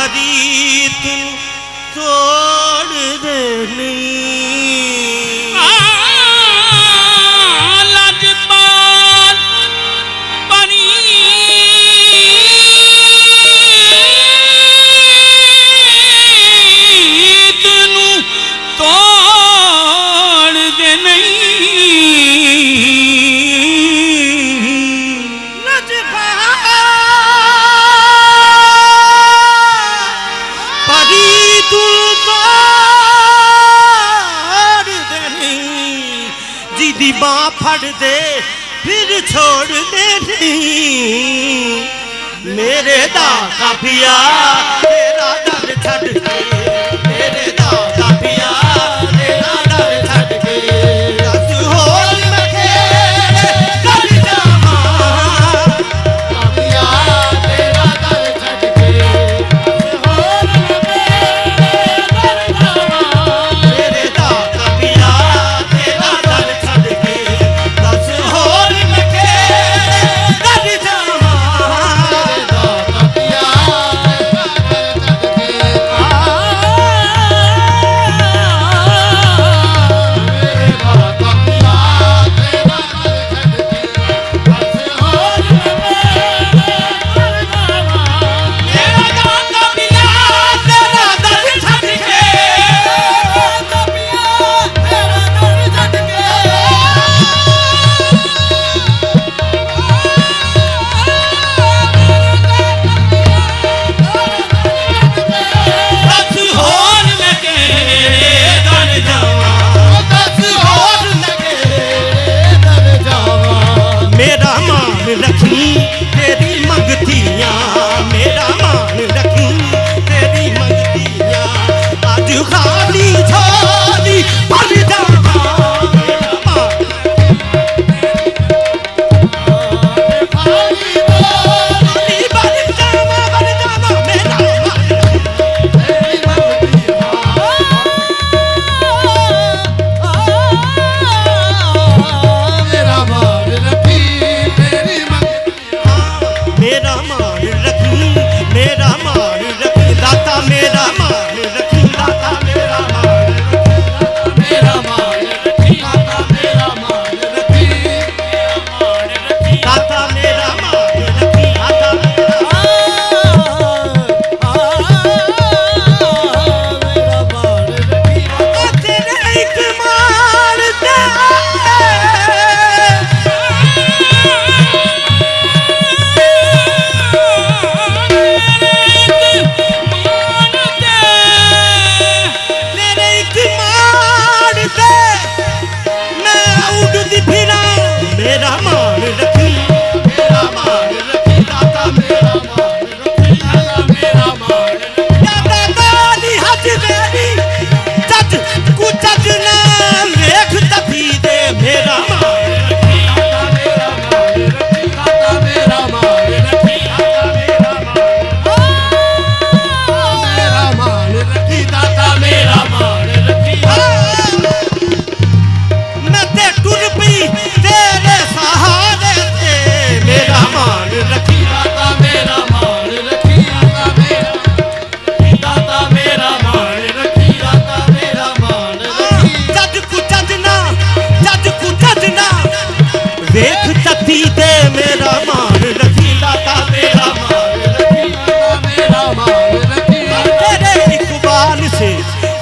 परी तुम तोड़ देनी लजपाल परी तुनु तोड़ देनी बाँ फड़ दे फिर छोड़ दे नहीं मेरे दादा पिया तेरा दर छड़ के मेरे दादा पिया तेरा दर छड़ के दस होल में खेले कर जावा पिया तेरा दर छड़ के दस होल में खेले कर जावा मेरे दादा पिया तेरा दर छड़ के दस होल में खेले कर जावा मेरे दादा पिया तेरा दर छड़ के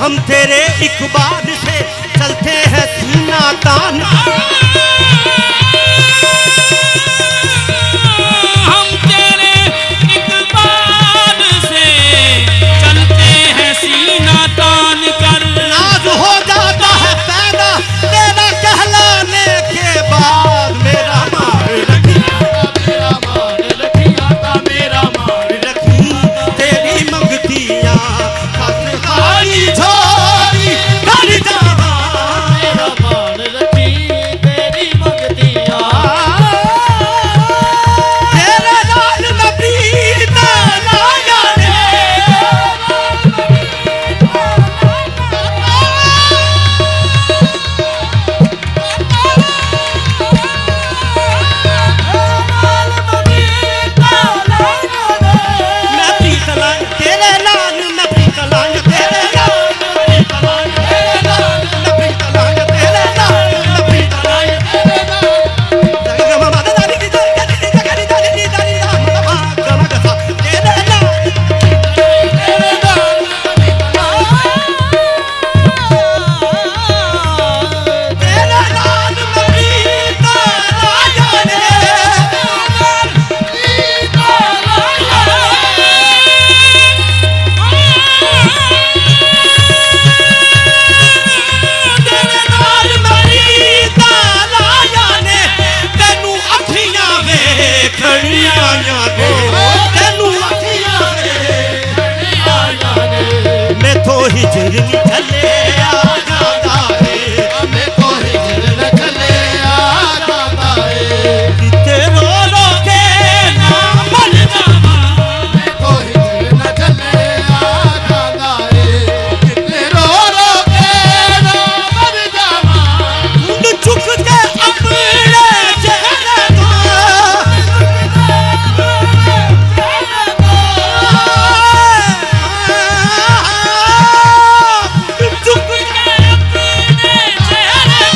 हम तेरे इकबाल से चलते हैं सीना तान हम तेरे इकबाल से चलते हैं सीना तान कर नाज हो जाता है पैदा तेरा कहलाने के बाद मेरा मार रखी मेरा मार रखी आता मेरा मार रखी तेरी मंगतियां खाई छोरी ਚੱਲਿਆ ਜਾਂਦਾ ਏ ਵੇਖੋ ਹਿਜਰ ਚੱਲਿਆ ਜਾਂਦਾ ਏ ਕਿਤੇ ਰੋ ਰੋ ਕੇ ਨਾ ਮਰ ਜਾਵਾਂ ਵੇਖੋ ਹਿਜਰ ਚੱਲਿਆ ਜਾਂਦਾ ਏ ਕਿਤੇ ਰੋ ਰੋ ਕੇ ਨਾ ਮਰ ਜਾਵਾਂ ਮੁੰਡ ਚੁੱਕ ਕੇ ਆਪਣੇ ਚਿਹਰੇ ਤੋਂ ਚੁੱਕ ਕੇ ਆਪਣੇ ਚਿਹਰੇ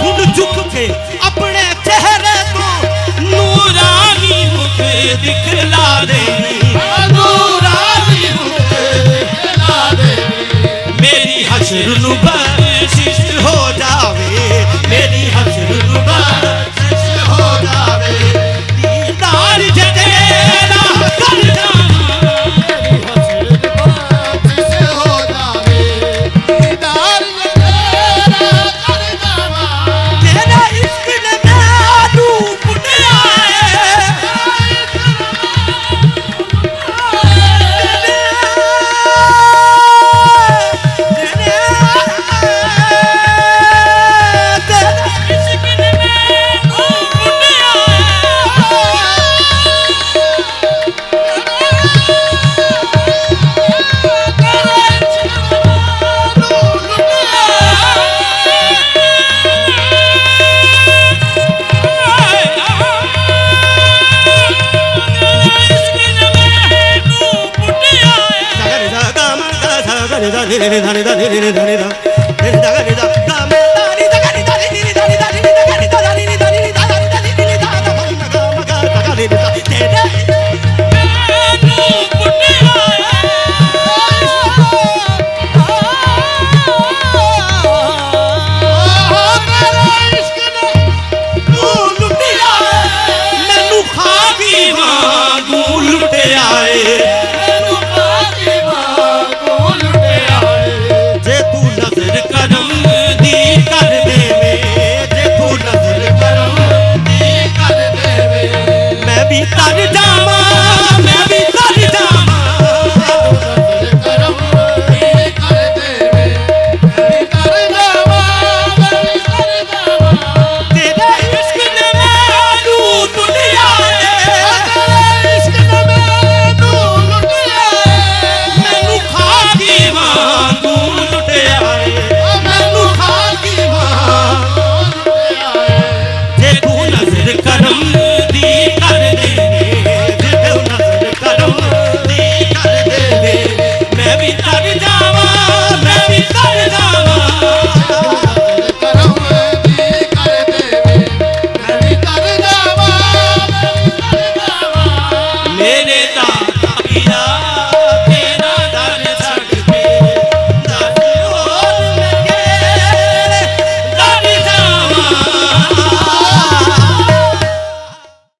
ਮੁੰਡ ਚੁੱਕ ਕੇ ਆਪਣੇ ਚਿਹਰੇ ਤੋਂ ਨੂਰਾਨੀ ਮੁਖ ਦਿਖਲਾ ਦੇਵੀਂ ਨੂਰਾਨੀ ਮੁਕੇ ਲਾ ਦੇਵੀ ਮੇਰੀ ਹਸ਼ਰ ਨੂੰ ਬਖਸ਼ਿਸ਼ ਹੋ ਜਾਵੇ ਮੇਰੀ ਹਸ਼ਰ ਨੂੰ ਬਖਸ਼ਿਸ਼ ਹੋ ਜਾਵੇ ਦੀਦਾਰ ਜਤੇਰਾ ਕਰ ਜਾਵਾਂ ਜਿਸ ਹੋ ਜਾਵੇ ਦੀਦਾਰ ਤੇਰਾ ਕਰ ਜਾਵਾਂ ਤੇਰਾ ਇਸ਼ਕ ਨੇ ਮੈਨੂੰ ਪੁੱਟਿਆ ਤੇਰਾ ਇਸ਼ਕ ਨੇ ਮੈਨੂੰ ਪੁੱਟਿਆ